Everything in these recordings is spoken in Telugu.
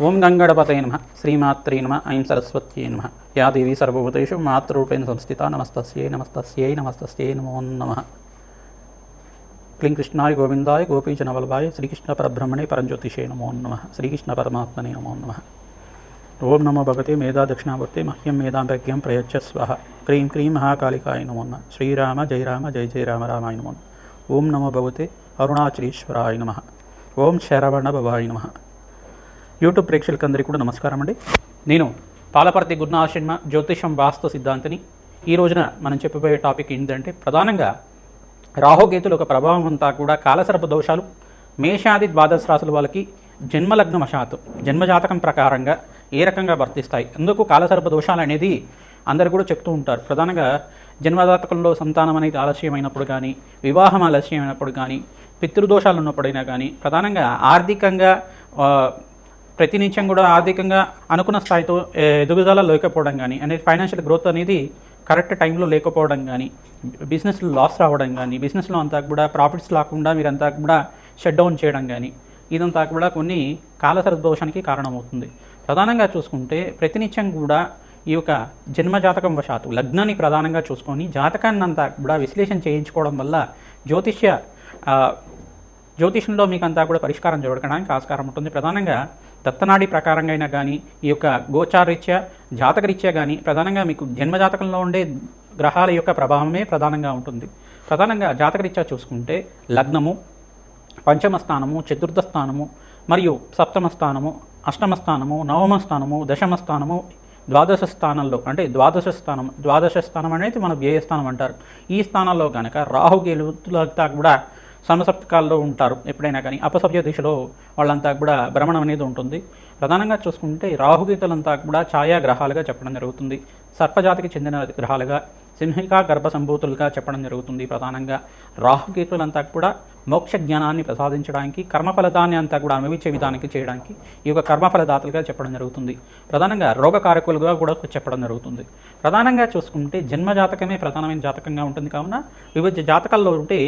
ఓం గంగణపతయే నమః శ్రీమాత్రే నమః ఐం సరస్వత్యై నమః యా దేవీ సర్వభూతేషు మాతృరూపేణ సంస్థితా నమస్తస్యై నమస్తస్యై నమస్తస్యై నమో నమః. క్లీం కృష్ణాయ గోవిందాయ గోపీజనవల్లభాయ శ్రీకృష్ణ పరబ్రహ్మణే పరంజ్యోతిషే నమో నమః. శ్రీకృష్ణ పరమాత్మనే నమో నమః. ఓం నమో భగవతే మేధా దక్షిణామూర్తే మహ్యం మేధాంభ్యజ్ఞం ప్రయచ్చ స్వః. క్రీం క్రీం మహాకాళికాయ నమో నమః. శ్రీరామ జయ రామ జయ జయ రామ రామాయ నమో నమః. ఓం నమో భగవతే అరుణాచలేశ్వరాయ నమః. ఓం శరవణ భవాయ నమః. యూట్యూబ్ ప్రేక్షకులందరికీ కూడా నమస్కారం అండి. నేను పాలపర్తి గురునాథ శర్మ జ్యోతిషం వాస్తు సిద్ధాంతిని. ఈ రోజున మనం చెప్పబోయే టాపిక్ ఏంటంటే ప్రధానంగా రాహుకేతుల ఒక ప్రభావం అంతా కూడా కాలసర్ప దోషాలు మేషాది ద్వాదశ రాశుల వాళ్ళకి జన్మలగ్న వశాత్తు జన్మజాతకం ప్రకారంగా ఏ రకంగా వర్తిస్తాయి, అందుకు కాలసర్ప దోషాలు అనేది అందరు కూడా చెప్తూ ఉంటారు. ప్రధానంగా జన్మజాతకంలో సంతానం అనేది ఆలస్యమైనప్పుడు కానీ, వివాహం ఆలస్యమైనప్పుడు కానీ, పితృదోషాలు ఉన్నప్పుడైనా కానీ, ప్రధానంగా ఆర్థికంగా ప్రతినిత్యం కూడా ఆర్థికంగా అనుకున్న స్థాయితో ఎదుగుదల లేకపోవడం కానీ, అనేది ఫైనాన్షియల్ గ్రోత్ అనేది కరెక్ట్ టైంలో లేకపోవడం కానీ, బిజినెస్లో లాస్ రావడం కానీ, బిజినెస్లో అంతా కూడా ప్రాఫిట్స్ రాకుండా మీరంతా కూడా షట్ డౌన్ చేయడం కానీ, ఇదంతా కూడా కొన్ని కాలసర్ప దోషానికి కారణమవుతుంది. ప్రధానంగా చూసుకుంటే ప్రతినిత్యం కూడా ఈ యొక్క జన్మజాతకం వశాత్తు లగ్నాన్ని ప్రధానంగా చూసుకొని జాతకాన్ని అంతా కూడా విశ్లేషణ చేయించుకోవడం వల్ల జ్యోతిషంలో మీకు అంతా కూడా పరిష్కారం చూడడానికి ఆస్కారం ఉంటుంది. ప్రధానంగా దత్తనాడి ప్రకారంగా అయినా కానీ, ఈ యొక్క గోచారరీత్యా జాతకరీత్యా కానీ, ప్రధానంగా మీకు జన్మజాతకంలో ఉండే గ్రహాల యొక్క ప్రభావమే ప్రధానంగా ఉంటుంది. ప్రధానంగా జాతకరీత్యా చూసుకుంటే లగ్నము, పంచమ స్థానము, చతుర్థ స్థానము, మరియు సప్తమ స్థానము, అష్టమ స్థానము, నవమ స్థానము, దశమ స్థానము, ద్వాదశ స్థానంలో అంటే ద్వాదశ స్థానం అనేది మన వ్యయస్థానం అంటారు. ఈ స్థానాల్లో కనుక రాహుకేతులంతా కూడా సమసప్తకాల్లో ఉంటారు. ఎప్పుడైనా కానీ అపసవ్య దిశలో వాళ్ళంతా కూడా భ్రమణం అనేది ఉంటుంది. ప్రధానంగా చూసుకుంటే రాహుకేతులంతా కూడా ఛాయాగ్రహాలుగా చెప్పడం జరుగుతుంది. సర్పజాతికి చెందిన గ్రహాలుగా, సింహికా గర్భ సంభూతులుగా చెప్పడం జరుగుతుంది. ప్రధానంగా రాహుకేతులంతా కూడా మోక్ష జ్ఞానాన్ని ప్రసాదించడానికి, కర్మఫలదాన్ని అంతా కూడా అనుభవించే విధానానికి చేయడానికి ఈ యొక్క కర్మఫలదాతలుగా చెప్పడం జరుగుతుంది. ప్రధానంగా రోగకారకులుగా కూడా చెప్పడం జరుగుతుంది. ప్రధానంగా చూసుకుంటే జన్మజాతకమే ప్రధానమైన జాతకంగా ఉంటుంది. కావున వివిధ జాతకాల్లో ఉంటే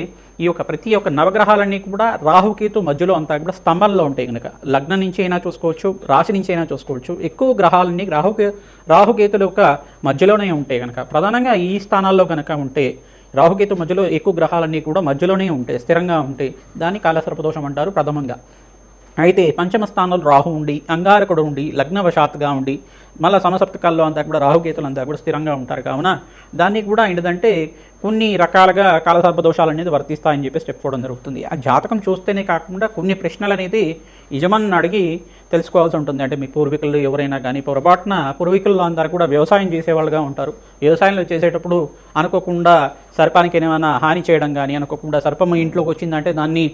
ఈ యొక్క ప్రతి ఒక్క నవగ్రహాలన్నీ కూడా రాహుకేతు మధ్యలో అంతా కూడా స్తంభంలో ఉంటాయి. కనుక లగ్నం నుంచి అయినా చూసుకోవచ్చు, రాశి నుంచి అయినా చూసుకోవచ్చు. ఎక్కువ గ్రహాలన్నీ రాహుకేతుల యొక్క మధ్యలోనే ఉంటాయి. కనుక ప్రధానంగా ఈ స్థానాల్లో కనుక ఉంటే రాహుకేతు మధ్యలో ఎక్కువ గ్రహాలన్నీ కూడా మధ్యలోనే ఉంటాయి, స్థిరంగా ఉంటాయి. దాన్ని కాలసర్పదోషం అంటారు ప్రథమంగా. అయితే పంచమ స్థానంలో రాహు ఉండి, అంగారకుడు ఉండి, లగ్నవశాత్తుగా ఉండి, మళ్ళీ సమసప్తకాల్లో అంతా కూడా రాహుకేతులు అంతా కూడా స్థిరంగా ఉంటారు. కావున దాన్ని కూడా ఏంటంటే కొన్ని రకాలుగా కాలసర్ప దోషాలు అనేది వర్తిస్తాయని చెప్పేసి చెప్పుకోవడం జరుగుతుంది. ఆ జాతకం చూస్తేనే కాకుండా కొన్ని ప్రశ్నలు అనేది యజమాని అడిగి తెలుసుకోవాల్సి ఉంటుంది. అంటే మీ పూర్వీకులు ఎవరైనా కానీ పొరపాటున పూర్వీకుల్లో అందరూ కూడా వ్యవసాయం చేసేవాళ్ళుగా ఉంటారు. వ్యవసాయంలో చేసేటప్పుడు అనుకోకుండా సర్పానికి ఏమైనా హాని చేయడం కానీ, అనుకోకుండా సర్పం ఇంట్లోకి వచ్చిందంటే దాన్ని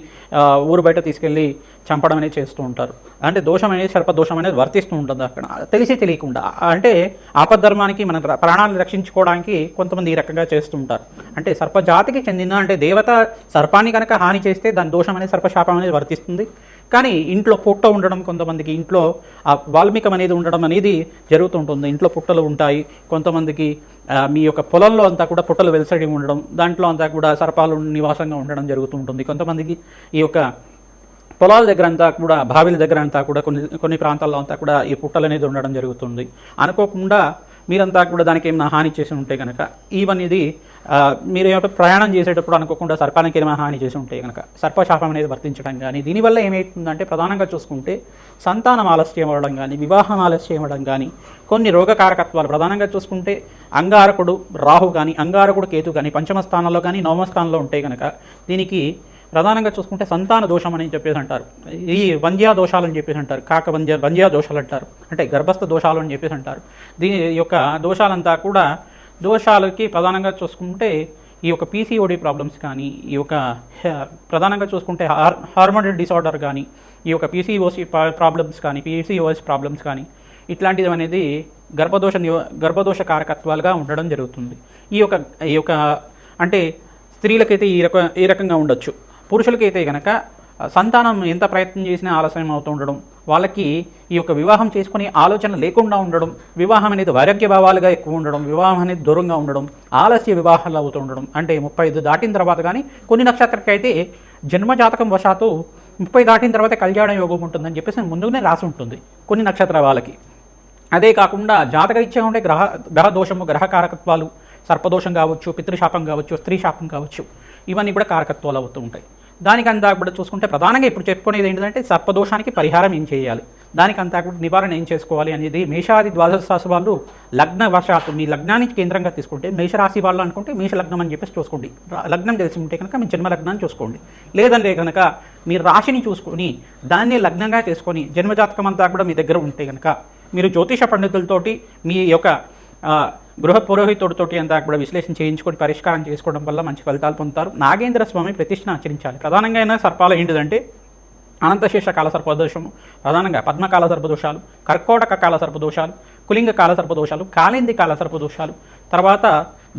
ఊరు బయట తీసుకెళ్ళి చంపడం అనేది చేస్తూ ఉంటారు. అంటే దోషం అనేది సర్పదోషం అనేది వర్తిస్తూ ఉంటుంది అక్కడ తెలిసి తెలియకుండా. అంటే ఆపద్ధర్మానికి మన ప్రాణాలను రక్షించుకోవడానికి కొంతమంది ఈ రకంగా చేస్తూ ఉంటారు. అంటే సర్పజాతికి చెందిన అంటే దేవత సర్పాన్ని కనుక హాని చేస్తే దాని దోషం అనేది సర్పశాపం అనేది వర్తిస్తుంది. కానీ ఇంట్లో పుట్ట ఉండడం, కొంతమందికి ఇంట్లో వాల్మీకం అనేది ఉండడం అనేది జరుగుతుంటుంది. ఇంట్లో పుట్టలు ఉంటాయి. కొంతమందికి మీ యొక్క పొలంలో అంతా కూడా పుట్టలు వెలసడి ఉండడం, దాంట్లో అంతా కూడా సర్పాలు నివాసంగా ఉండడం జరుగుతూ ఉంటుంది. కొంతమందికి ఈ యొక్క పొలాల దగ్గర అంతా కూడా, బావిల దగ్గర అంతా కూడా కొన్ని ప్రాంతాల్లో అంతా కూడా ఈ పుట్టలు అనేది ఉండడం జరుగుతుంది. అనుకోకుండా మీరంతా కూడా దానికి ఏమైనా హాని చేసి ఉంటే కనుక ఇవన్నీ మీరు ఏమైనా ప్రయాణం చేసేటప్పుడు అనుకోకుండా సర్పానికి ఏమైనా హాని చేసి ఉంటే కనుక సర్పశాపం అనేది వర్తించడం కానీ, దీనివల్ల ఏమవుతుందంటే ప్రధానంగా చూసుకుంటే సంతానం ఆలస్యం అవ్వడం కానీ, వివాహం ఆలస్యం అవ్వడం కానీ, కొన్ని రోగకారకత్వాలు ప్రధానంగా చూసుకుంటే అంగారకుడు రాహు కానీ, అంగారకుడు కేతు కానీ పంచమ స్థానంలో కానీ నవమ స్థానంలో ఉంటే కనుక దీనికి ప్రధానంగా చూసుకుంటే సంతాన దోషం అని చెప్పేసి అంటారు. ఈ వంధ్యా దోషాలు అని చెప్పేసి అంటారు. వంధ్యా దోషాలు అంటారు. అంటే గర్భస్థ దోషాలు అని చెప్పేసి అంటారు. దీని యొక్క దోషాలంతా కూడా దోషాలకి ప్రధానంగా చూసుకుంటే ఈ యొక్క పీసీఓడి ప్రాబ్లమ్స్ కానీ, ఈ యొక్క ప్రధానంగా చూసుకుంటే హార్మోన్ డిసార్డర్ కానీ, ఈ యొక్క పీసీఓసి ప్రాబ్లమ్స్ కానీ, పీసీఓఎస్ ప్రాబ్లమ్స్ కానీ ఇట్లాంటిది అనేది గర్భదోష కారకత్వాలుగా ఉండడం జరుగుతుంది. ఈ యొక్క అంటే స్త్రీలకైతే ఈ రకంగా ఉండొచ్చు. పురుషులకైతే కనుక సంతానం ఎంత ప్రయత్నం చేసినా ఆలస్యం అవుతూ ఉండడం, వాళ్ళకి ఈ యొక్క వివాహం చేసుకునే ఆలోచన లేకుండా ఉండడం, వివాహం అనేది వైరాగ్య భావాలుగా ఎక్కువ ఉండడం, వివాహం అనేది దూరంగా ఉండడం, ఆలస్య వివాహాలు అవుతూ ఉండడం. అంటే 35 దాటిన తర్వాత కానీ కొన్ని నక్షత్రాలకి అయితే జన్మజాతకం వశాత్తు 30 దాటిన తర్వాత కళ్యాణ యోగం ఉంటుందని చెప్పేసి ముందుగానే రాసి ఉంటుంది కొన్ని నక్షత్ర వాళ్ళకి. అదే కాకుండా జాతకరీత్యా ఉండే గ్రహ దోషము, గ్రహ కారకత్వాలు, సర్పదోషం కావచ్చు, పితృశాపం కావచ్చు, స్త్రీ శాపం కావచ్చు, ఇవన్నీ కూడా కారకత్వాలు అవుతూ ఉంటాయి. దానికంతా కూడా చూసుకుంటే ప్రధానంగా ఇప్పుడు చెప్పుకునేది ఏంటంటే సర్పదోషానికి పరిహారం ఏం చేయాలి, దానికంతా కూడా నివారణ ఏం చేసుకోవాలి అనేది మేషాది ద్వాదశ రాశి వాళ్ళు లగ్న వశాత్తు మీ లగ్నానికి కేంద్రంగా తీసుకుంటే, మేషరాశి వాళ్ళు అనుకుంటే మేష లగ్నం అని చెప్పేసి చూసుకోండి. లగ్నం తెలిసి ఉంటే కనుక మీ జన్మ లగ్నాన్ని చూసుకోండి. లేదంటే కనుక మీ రాశిని చూసుకొని దాన్ని లగ్నంగా చేసుకొని జన్మజాతకం అంతా కూడా మీ దగ్గర ఉంటే కనుక మీరు జ్యోతిష పండితులతోటి మీ యొక్క గృహ పురోహితుడితోటి అంతా కూడా విశ్లేషణ చేయించుకొని పరిష్కారం చేసుకోవడం వల్ల మంచి ఫలితాలు పొందుతారు. నాగేంద్ర స్వామి ప్రతిష్ఠను ఆచరించాలి. ప్రధానంగా సర్పాలు ఏంటిదంటే అనంతశేష కాల సర్పదోషము, ప్రధానంగా పద్మకాల సర్పదోషాలు, కర్కోటక కాల సర్పదోషాలు, కులింగ కాల సర్పదోషాలు, కాళింది కాల సర్పదోషాలు, తర్వాత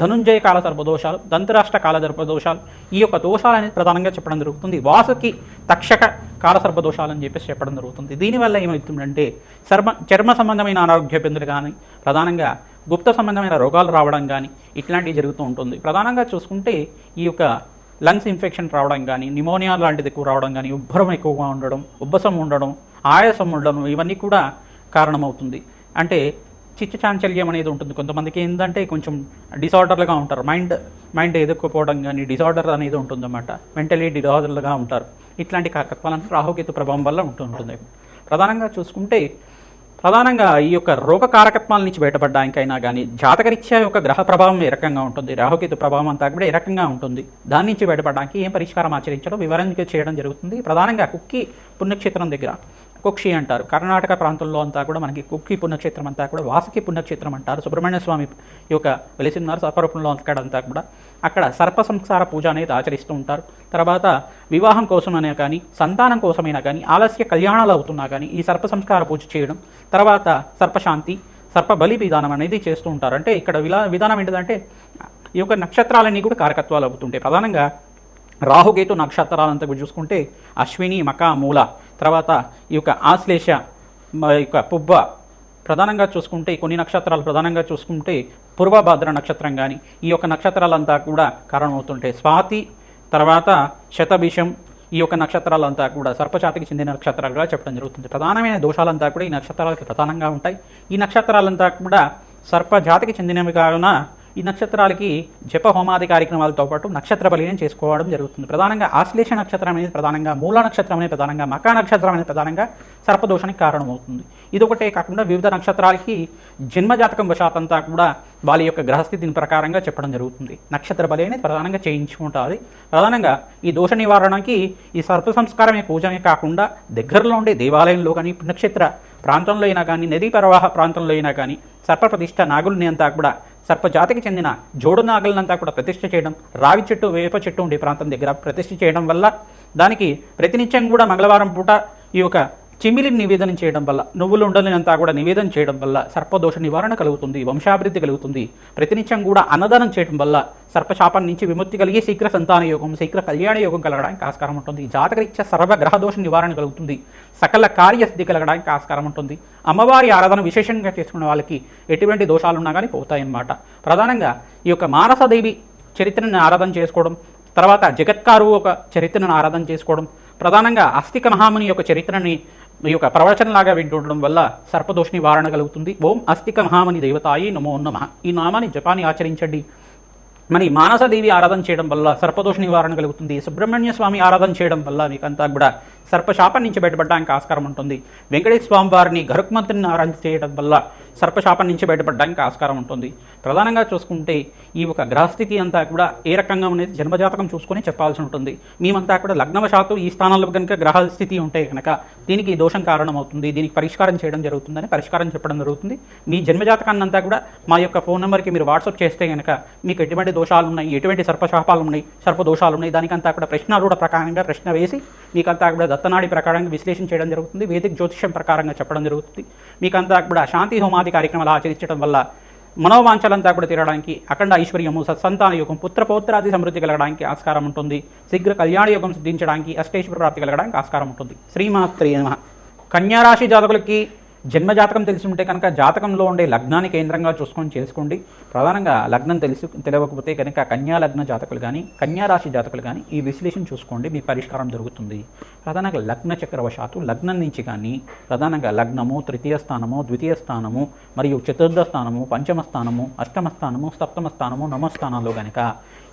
ధనుంజయ కాల సర్పదోషాలు, దంతరాష్ట్ర కాల సర్పదోషాలు, ఈ యొక్క దోషాలు అనేది ప్రధానంగా చెప్పడం జరుగుతుంది. వాసుకి తక్షక కాల సర్పదోషాలు అని చెప్పేసి చెప్పడం జరుగుతుంది. దీనివల్ల ఏమవుతుందంటే చర్మ సంబంధమైన అనారోగ్య ఇబ్బందులు కానీ, ప్రధానంగా గుప్త సంబంధమైన రోగాలు రావడం కానీ ఇట్లాంటివి జరుగుతూ ఉంటుంది. ప్రధానంగా చూసుకుంటే ఈ యొక్క లంగ్స్ ఇన్ఫెక్షన్ రావడం కానీ, నిమోనియా లాంటిది ఎక్కువ రావడం కానీ, ఉబ్బరం ఎక్కువగా ఉండడం, ఉబ్బసం ఉండడం, ఆయాసం ఉండడం, ఇవన్నీ కూడా కారణమవుతుంది. అంటే చిచ్చు చాంచల్యం అనేది ఉంటుంది. కొంతమందికి ఏంటంటే కొంచెం డిసార్డర్లుగా ఉంటారు, మైండ్ ఎదుర్కోపోవడం కానీ డిసార్డర్ అనేది ఉంటుందన్నమాట. మెంటలీ డిసార్డర్లుగా ఉంటారు. ఇట్లాంటి కారకత్వాలను రాహుకేతు ప్రభావం వల్ల ఉంటుంది. ప్రధానంగా చూసుకుంటే ప్రధానంగా ఈ యొక్క రోగ కారకత్వాల నుంచి బయటపడడానికైనా కానీ జాతకరీత్యా యొక్క గ్రహ ప్రభావం ఏ రకంగా ఉంటుంది, రాహుకేతు ప్రభావం అంతా కూడా ఏ రకంగా ఉంటుంది, దాని నుంచి బయటపడడానికి ఏం పరిష్కారం ఆచరించడం వివరంగా చేయడం జరుగుతుంది. ప్రధానంగా కుక్కి పుణ్యక్షేత్రం దగ్గర, కుక్షి అంటారు కర్ణాటక ప్రాంతంలో అంతా కూడా మనకి కుక్కి పుణ్యక్షేత్రం అంతా కూడా వాసుకి పుణ్యక్షేత్రం అంటారు. సుబ్రహ్మణ్య స్వామి యొక్క వెలిసిన్నారు సర్పరూపంలో అక్కడంతా కూడా. అక్కడ సర్ప సంస్కార పూజ అనేది ఆచరిస్తూ ఉంటారు. తర్వాత వివాహం కోసమైనా కానీ, సంతానం కోసమైనా కానీ, ఆలస్య కళ్యాణాలు అవుతున్నా కానీ ఈ సర్ప సంస్కార పూజ చేయడం, తర్వాత సర్పశాంతి, సర్ప బలి విధానం అనేది చేస్తూ ఉంటారు. అంటే ఇక్కడ విధానం ఏంటంటే ఈ యొక్క నక్షత్రాలన్నీ కూడా కారకత్వాలు అవుతుంటాయి. ప్రధానంగా రాహుకేతు నక్షత్రాలంతా చూసుకుంటే అశ్విని, మక, మూల, తర్వాత ఈ యొక్క ఆశ్లేష, యొక్క పుబ్బ, ప్రధానంగా చూసుకుంటే కొన్ని నక్షత్రాలు ప్రధానంగా చూసుకుంటే పూర్వభాద్ర నక్షత్రం కానీ ఈ యొక్క నక్షత్రాలంతా కూడా కారణమవుతుంటాయి. స్వాతి, తర్వాత శతభిషం, ఈ యొక్క నక్షత్రాలంతా కూడా సర్పజాతికి చెందిన నక్షత్రాలుగా చెప్పడం జరుగుతుంది. ప్రధానమైన దోషాలంతా కూడా ఈ నక్షత్రాలకి ప్రధానంగా ఉంటాయి. ఈ నక్షత్రాలంతా కూడా సర్పజాతికి చెందినవి కావున ఈ నక్షత్రాలకి జప హోమాది కార్యక్రమాలతో పాటు నక్షత్ర బలిని చేసుకోవడం జరుగుతుంది. ప్రధానంగా ఆశ్లేష నక్షత్రం అనేది ప్రధానంగా, మూల నక్షత్రం అనేది ప్రధానంగా, మకా నక్షత్రం అనేది ప్రధానంగా సర్పదోషానికి కారణమవుతుంది. ఇదొకటే కాకుండా వివిధ నక్షత్రాలకి జన్మజాతకం వశాతంతా కూడా వాళ్ళ యొక్క గ్రహస్థితిని ప్రకారంగా చెప్పడం జరుగుతుంది. నక్షత్ర బలి అనేది ప్రధానంగా చేయించుకుంటుంది. ప్రధానంగా ఈ దోష నివారణకి ఈ సర్ప సంస్కారమే పూజనే కాకుండా దగ్గరలో ఉండే దేవాలయంలో కానీ, పుణ్యక్షేత్ర ప్రాంతంలో అయినా కానీ, నదీ ప్రవాహ ప్రాంతంలో అయినా కానీ సర్ప ప్రతిష్ట నాగుల్ని అంతా కూడా సర్పజాతికి చెందిన జోడు నాగులనంతా కూడా ప్రతిష్ఠ చేయడం, రావి చెట్టు, వేప చెట్టు ఉండే ప్రాంతం దగ్గర ప్రతిష్ఠ చేయడం వల్ల, దానికి ప్రతినిత్యం కూడా మంగళవారం పూట ఈ యొక్క చిమిలిని నివేదన చేయడం వల్ల, నువ్వులు ఉండలంతా కూడా నివేదన చేయడం వల్ల సర్పదోష నివారణ కలుగుతుంది, వంశాభివృద్ధి కలుగుతుంది. ప్రతినిత్యం కూడా అన్నదానం చేయడం వల్ల సర్పశాపం నుంచి విముక్తి కలిగి శీఘ్ర సంతాన యోగం, శీఘ్ర కళ్యాణ యోగం కలగడానికి ఆస్కారం ఉంటుంది. జాతకరీత్యా సర్వగ్రహదోష నివారణ కలుగుతుంది, సకల కార్యసిద్ధి కలగడానికి ఆస్కారం ఉంటుంది. అమ్మవారి ఆరాధన విశేషంగా చేసుకున్న వాళ్ళకి ఎటువంటి దోషాలు ఉన్నా కానీ పోతాయన్నమాట. ప్రధానంగా ఈ యొక్క మానసదేవి చరిత్రను ఆరాధన చేసుకోవడం, తర్వాత జగత్కారు ఒక చరిత్రను ఆరాధన చేసుకోవడం, ప్రధానంగా అస్తిక మహాముని యొక్క చరిత్రని ఈ యొక్క ప్రవచనలాగా వింటుండడం వల్ల సర్పదోష నివారణ కలుగుతుంది. ఓం అస్తిక మహాముని దేవతాయి నమో నమః, ఈ నామాన్ని జపాన్ని ఆచరించండి. మరి మానసదేవి ఆరాధన చేయడం వల్ల సర్పదోష నివారణ కలుగుతుంది. సుబ్రహ్మణ్య స్వామి ఆరాధన చేయడం వల్ల మీకంతా కూడా సర్పశాపం నుంచి బయటపడడానికి ఆస్కారం ఉంటుంది. వెంకటేశ్వర స్వామి వారిని గరుక్మంతుని ఆరాధన చేయడం వల్ల సర్పశాపం నుంచి బయటపడడానికి ఆస్కారం ఉంటుంది. ప్రధానంగా చూసుకుంటే ఈ ఒక గ్రహస్థితి అంతా కూడా ఏ రకంగా అనేది జన్మజాతకం చూసుకొని చెప్పాల్సి ఉంటుంది. మేమంతా కూడా లగ్నవశాత్తు ఈ స్థానంలో కనుక గ్రహస్థితి ఉంటే కనుక దీనికి దోషం కారణమవుతుంది, దీనికి పరిష్కారం చేయడం జరుగుతుందని పరిష్కారం చెప్పడం జరుగుతుంది. మీ జన్మజాతకాన్ని అంతా కూడా మా యొక్క ఫోన్ నెంబర్కి మీరు వాట్సాప్ చేస్తే కనుక మీకు ఎటువంటి దోషాలు ఉన్నాయి, ఎటువంటి సర్పశాపాలు ఉన్నాయి, సర్పదోషాలు ఉన్నాయి, దానికంతా కూడా ప్రశ్నారూఢ ప్రకారంగా ప్రశ్న వేసి మీకంతా కూడా దత్తనాడి ప్రకారంగా విశ్లేషణ చేయడం జరుగుతుంది. వేదిక జ్యోతిష్యం ప్రకారంగా చెప్పడం జరుగుతుంది. మీకంతా కూడా శాంతి హోమాది కార్యక్రమాలు ఆచరించడం వల్ల మనోవాంఛలంతా కూడా తీరడానికి, అఖండ ఐశ్వర్యము, సత్సంతాన యోగం, పుత్రపౌత్రాది సమృద్ధి కలగడానికి ఆస్కారం ఉంటుంది. శీఘ్ర కళ్యాణ యోగం సిద్ధించడానికి, అష్టేశ్వర ప్రాప్తి కలగడానికి ఆస్కారం ఉంటుంది. శ్రీమాత్రే నమః. కన్యారాశి జాతకులకి జన్మజాతకం తెలిసి ఉంటే కనుక జాతకంలో ఉండే లగ్నాన్ని కేంద్రంగా చూసుకొని చేసుకోండి. ప్రధానంగా లగ్నం తెలియకపోతే కనుక కన్యా లగ్న జాతకులు కానీ కన్యా రాశి జాతకులు కానీ ఈ విశ్లేషణ చూసుకోండి, మీ పరిష్కారం దొరుకుతుంది. ప్రధానంగా లగ్న చక్రవశాత్తు లగ్నం నుంచి కానీ ప్రధానంగా లగ్నము, తృతీయ స్థానము, ద్వితీయ స్థానము మరియు చతుర్థ స్థానము, పంచమ స్థానము, అష్టమ స్థానము, సప్తమ స్థానము, నవమ స్థానాల్లో కనుక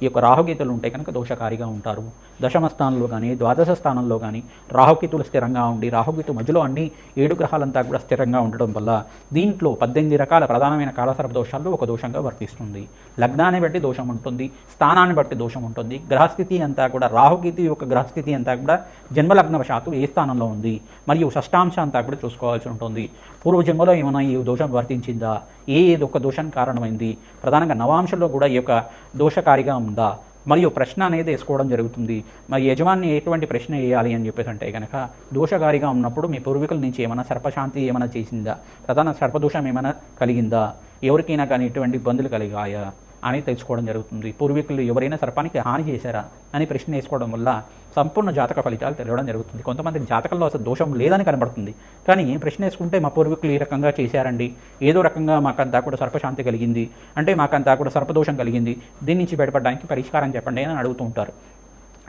ఈ యొక్క రాహుకేతులు ఉంటే కనుక దోషకారిగా ఉంటారు. దశమ స్థానంలో కానీ ద్వాదశ స్థానంలో కానీ రాహుకేతులు స్థిరంగా ఉండి రాహుకేతు మధ్యలో అన్ని 7 గ్రహాలంతా కూడా స్థిరంగా ఉండడం వల్ల దీంట్లో 18 రకాల ప్రధానమైన కాలసర్ప దోషాల్లో ఒక దోషంగా వర్తిస్తుంది. లగ్నాన్ని బట్టి దోషం ఉంటుంది, స్థానాన్ని బట్టి దోషం ఉంటుంది. గ్రహస్థితి అంతా కూడా రాహుకేతు యొక్క గ్రహస్థితి అంతా కూడా జన్మలగ్నవశాత్తు ఏ స్థానంలో ఉంది మరియు షష్టాంశ అంతా కూడా చూసుకోవాల్సి ఉంటుంది. పూర్వజన్మలో ఏమైనా ఈ దోషం వర్తించిందా, ఏదో ఒక దోషం కారణమైంది, ప్రధానంగా నవాంశంలో కూడా ఈ యొక్క దోషకారిగా ఉందా మరియు ప్రశ్న అనేది వేసుకోవడం జరుగుతుంది. మరి యజమాని ఎటువంటి ప్రశ్న వేయాలి అని చెప్పేసి అంటే కనుక దోషకారిగా ఉన్నప్పుడు మీ పూర్వీకుల నుంచి ఏమైనా సర్పశాంతి ఏమైనా చేసిందా, ప్రధాన సర్పదోషం ఏమైనా కలిగిందా, ఎవరికైనా కానీ ఎటువంటి ఇబ్బందులు కలిగాయా అని తెలుసుకోవడం జరుగుతుంది. పూర్వీకులు ఎవరైనా సర్పానికి హాని చేశారా అని ప్రశ్న వేసుకోవడం వల్ల సంపూర్ణ జాతక ఫలితాలు తెలియడం జరుగుతుంది. కొంతమంది జాతకంలో అసలు దోషం లేదని కనబడుతుంది, కానీ ప్రశ్న వేసుకుంటే మా పూర్వీకులు ఈ రకంగా చేశారండి, ఏదో రకంగా మాకంతా కూడా సర్పశాంతి కలిగింది, అంటే మాకంతా కూడా సర్పదోషం కలిగింది, దీని నుంచి బయటపడడానికి పరిష్కారం చెప్పండి అని అడుగుతూ ఉంటారు.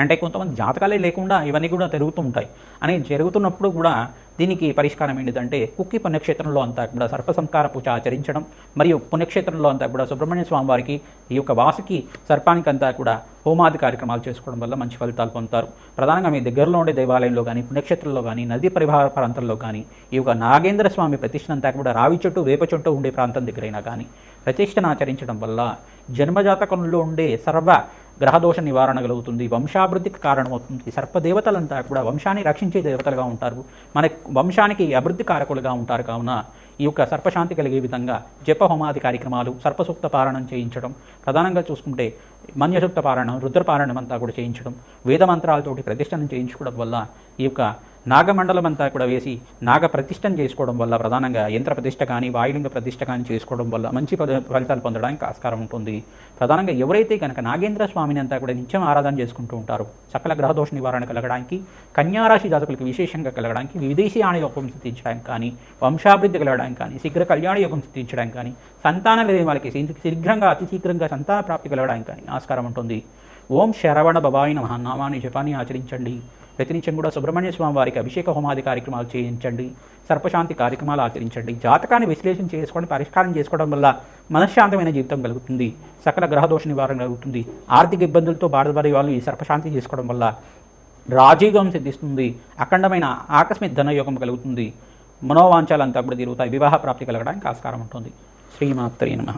అంటే కొంతమంది జాతకాలే లేకుండా ఇవన్నీ కూడా జరుగుతూ ఉంటాయి. అని జరుగుతున్నప్పుడు కూడా దీనికి పరిష్కారం ఏంటిదంటే కుక్కి పుణ్యక్షేత్రంలో అంతా కూడా సర్ప సంస్కార పూజ ఆచరించడం మరియు పుణ్యక్షేత్రంలో అంతా కూడా సుబ్రహ్మణ్య స్వామి వారికి ఈ యొక్క వాసుకి సర్పానికి అంతా కూడా హోమాది కార్యక్రమాలు చేసుకోవడం వల్ల మంచి ఫలితాలు పొందుతారు. ప్రధానంగా మీ దగ్గరలో ఉండే దేవాలయంలో కానీ పుణ్యక్షేత్రంలో కానీ నదీ పరివాహ ప్రాంతంలో కానీ ఈ యొక్క నాగేంద్ర స్వామి ప్రతిష్ఠ అంతా కూడా రావి చెట్టు వేప చెట్టు ఉండే ప్రాంతం దగ్గరైనా కానీ ప్రతిష్టను ఆచరించడం వల్ల జన్మజాతకంలో ఉండే సర్వ గ్రహదోష నివారణ కలుగుతుంది, వంశాభివృద్ధికి కారణమవుతుంది. సర్పదేవతలంతా కూడా వంశాన్ని రక్షించే దేవతలుగా ఉంటారు, మన వంశానికి అభివృద్ధి కారకులుగా ఉంటారు. కావున ఈ యొక్క సర్పశాంతి కలిగే విధంగా జప హోమాది కార్యక్రమాలు, సర్పసూక్త పారాయణం చేయించడం, ప్రధానంగా చూసుకుంటే మన్యసూక్త పారాయణం, రుద్రపారాయణం అంతా కూడా చేయించడం, వేదమంత్రాలతోటి ప్రతిష్టను చేయించుకోవడం వల్ల ఈ యొక్క నాగమండలం అంతా కూడా వేసి నాగ ప్రతిష్టను చేసుకోవడం వల్ల ప్రధానంగా యంత్ర ప్రతిష్ట కానీ వాయులింగ ప్రతిష్ట కానీ చేసుకోవడం వల్ల మంచి ఫలితాలు పొందడానికి ఆస్కారం ఉంటుంది. ప్రధానంగా ఎవరైతే కనుక నాగేంద్ర స్వామిని అంతా కూడా నిత్యం ఆరాధన చేసుకుంటూ ఉంటారో సకల గ్రహదోష నివారణ కలగడానికి, కన్యారాశి జాతకులకు విశేషంగా కలగడానికి, విదేశీ యోగం సిద్ధించడానికి కానీ, వంశాభివృద్ధి కలగడానికి కానీ, శీఘ్ర కళ్యాణ యోగం సిద్ధించడానికి కానీ, సంతానం లేని వాళ్ళకి శీఘ్రంగా అతి శీఘ్రంగా సంతాన ప్రాప్తి కలగడానికి కానీ ఆస్కారం ఉంటుంది. ఓం శరవణ భవాయ నమః నామాన్ని జపాన్ని ఆచరించండి. ప్రతినిత్యం కూడా సుబ్రహ్మణ్య స్వామి వారికి అభిషేక హోమాది కార్యక్రమాలు చేయించండి, సర్పశాంతి కార్యక్రమాలు ఆచరించండి. జాతకాన్ని విశ్లేషణ చేసుకొని పరిష్కారం చేసుకోవడం వల్ల మనశ్శాంతమైన జీవితం కలుగుతుంది, సకల గ్రహదోష నివారణ కలుగుతుంది. ఆర్థిక ఇబ్బందులతో బాధపడే వాళ్ళు ఈ సర్పశాంతి చేసుకోవడం వల్ల రాజయోగం సిద్ధిస్తుంది, అఖండమైన ఆకస్మిక ధనయోగం కలుగుతుంది, మనోవాంఛాలంతా కూడా తిరుగుతాయి, వివాహ ప్రాప్తి కలగడానికి ఆస్కారం ఉంటుంది. శ్రీమాత్రే నమః.